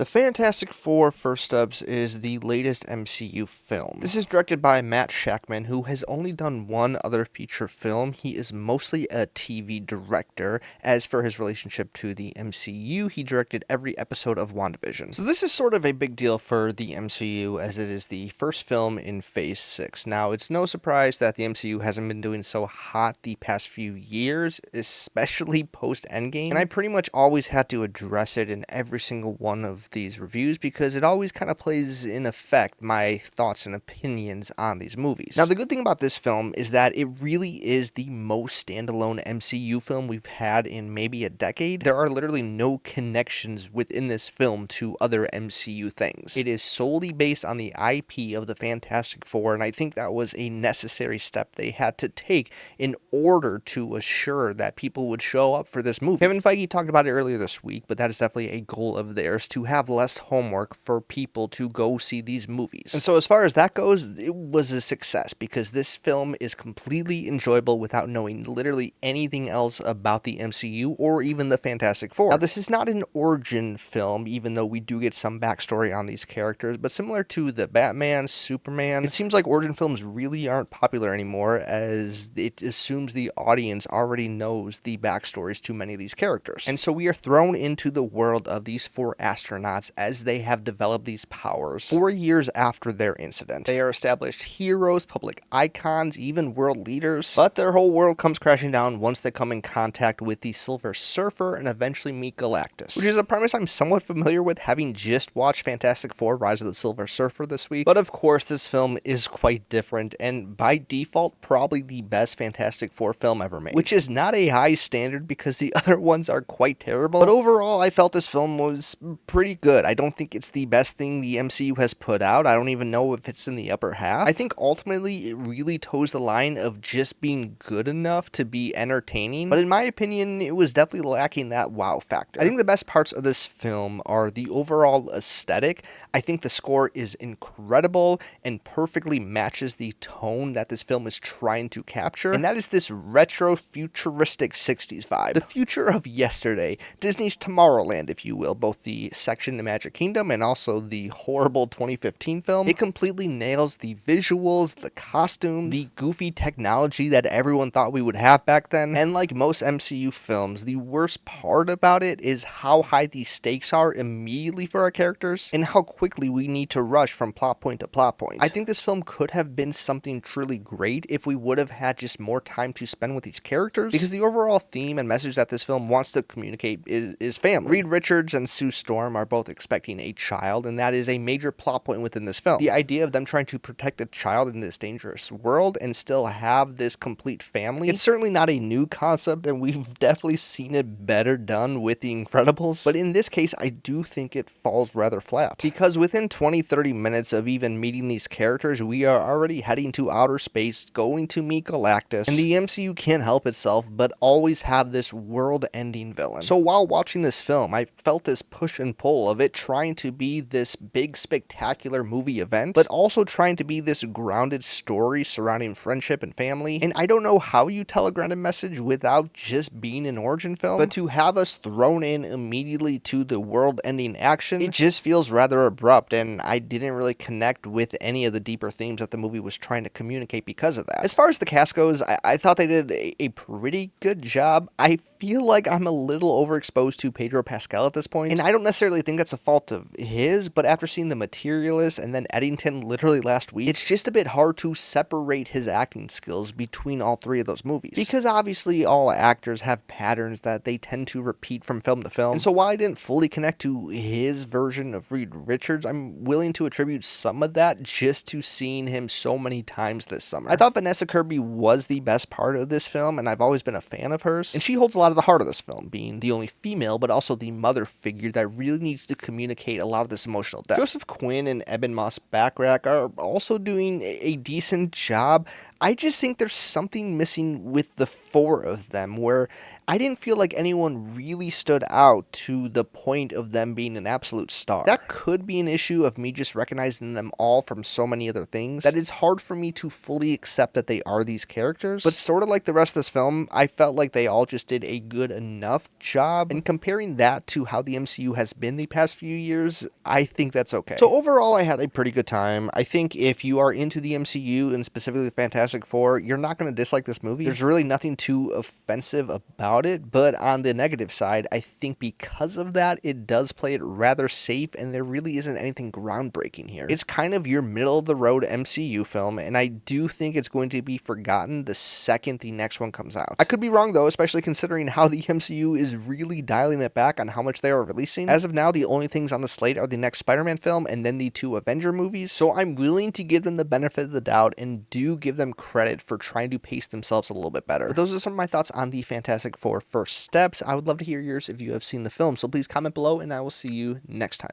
The Fantastic Four, first up, is the latest MCU film. This is directed by Matt Shakman, who has only done one other feature film. He is mostly a TV director. As for his relationship to the MCU, he directed every episode of WandaVision. So this is sort of a big deal for the MCU, as it is the first film in Phase 6. Now, it's no surprise that the MCU hasn't been doing so hot the past few years, especially post-Endgame, and I pretty much always had to address it in every single one of these reviews because it always kind of plays in effect my thoughts and opinions on these movies. Now, the good thing about this film is that it really is the most standalone MCU film we've had in maybe a decade. There are literally no connections within this film to other MCU things. It is solely based on the IP of the Fantastic Four, and I think that was a necessary step they had to take in order to assure that people would show up for this movie. Kevin Feige talked about it earlier this week, but that is definitely a goal of theirs, to have less homework for people to go see these movies. And so as far as that goes, it was a success because this film is completely enjoyable without knowing literally anything else about the MCU or even the Fantastic Four. Now, this is not an origin film, even though we do get some backstory on these characters, but similar to the Batman, Superman, it seems like origin films really aren't popular anymore, as it assumes the audience already knows the backstories to many of these characters. And so we are thrown into the world of these four astronauts as they have developed these powers 4 years after their incident. They are established heroes, public icons, even world leaders, but their whole world comes crashing down once they come in contact with the Silver Surfer and eventually meet Galactus, which is a premise I'm somewhat familiar with, having just watched Fantastic Four: Rise of the Silver Surfer this week. But of course, this film is quite different, and by default, probably the best Fantastic Four film ever made, which is not a high standard because the other ones are quite terrible. But overall, I felt this film was pretty good. I don't think it's the best thing the MCU has put out. I don't even know if it's in the upper half. I think ultimately it really toes the line of just being good enough to be entertaining, but in my opinion, it was definitely lacking that wow factor. I think the best parts of this film are the overall aesthetic. I think the score is incredible and perfectly matches the tone that this film is trying to capture, and that is this retro futuristic 60s vibe. The future of yesterday, Disney's Tomorrowland, if you will, both the section in Magic Kingdom and also the horrible 2015 film. It completely nails the visuals, the costumes, the goofy technology that everyone thought we would have back then. And like most MCU films, the worst part about it is how high the stakes are immediately for our characters and how quickly we need to rush from plot point to plot point. I think this film could have been something truly great if we would have had just more time to spend with these characters, because the overall theme and message that this film wants to communicate is family. Reed Richards and Sue Storm are both expecting a child, and that is a major plot point within this film. The idea of them trying to protect a child in this dangerous world and still have this complete family, it's certainly not a new concept, and we've definitely seen it better done with The Incredibles, but in this case, I do think it falls rather flat, because within 20-30 minutes of even meeting these characters, we are already heading to outer space, going to meet Galactus, and the MCU can't help itself but always have this world-ending villain. So while watching this film, I felt this push and pull of it trying to be this big spectacular movie event, but also trying to be this grounded story surrounding friendship and family. And I don't know how you tell a grounded message without just being an origin film, but to have us thrown in immediately to the world-ending action, it just feels rather abrupt, and I didn't really connect with any of the deeper themes that the movie was trying to communicate because of that. As far as the cast goes, I thought they did a pretty good job. I feel like I'm a little overexposed to Pedro Pascal at this point, and I don't necessarily think that's a fault of his, but after seeing The Materialist and then Eddington literally last week, it's just a bit hard to separate his acting skills between all three of those movies, because obviously all actors have patterns that they tend to repeat from film to film. And so while I didn't fully connect to his version of Reed Richards, I'm willing to attribute some of that just to seeing him so many times this summer. I thought Vanessa Kirby was the best part of this film, and I've always been a fan of hers, and she holds a lot of the heart of this film, being the only female but also the mother figure that really needs to communicate a lot of this emotional depth. Joseph Quinn and Ebon Moss-Bachrach are also doing a decent job. I just think there's something missing with the four of them, where I didn't feel like anyone really stood out to the point of them being an absolute star. That could be an issue of me just recognizing them all from so many other things, that it's hard for me to fully accept that they are these characters. But sort of like the rest of this film, I felt like they all just did a good enough job, and comparing that to how the MCU has been the past few years, I think that's okay. So overall, I had a pretty good time. I think if you are into the MCU, and specifically the Fantastic Four, you're not going to dislike this movie. There's really nothing too offensive about it, but on the negative side, I think because of that, it does play it rather safe, and there really isn't anything groundbreaking here. It's kind of your middle-of-the-road MCU film, and I do think it's going to be forgotten the second the next one comes out. I could be wrong, though, especially considering how the MCU is really dialing it back on how much they are releasing. As of now, the only things on the slate are the next Spider-Man film and then the 2 Avenger movies, so I'm willing to give them the benefit of the doubt and do give them credit for trying to pace themselves a little bit better. But those are some of my thoughts on the Fantastic Four First Steps. I would love to hear yours if you have seen the film, so please comment below, and I will see you next time.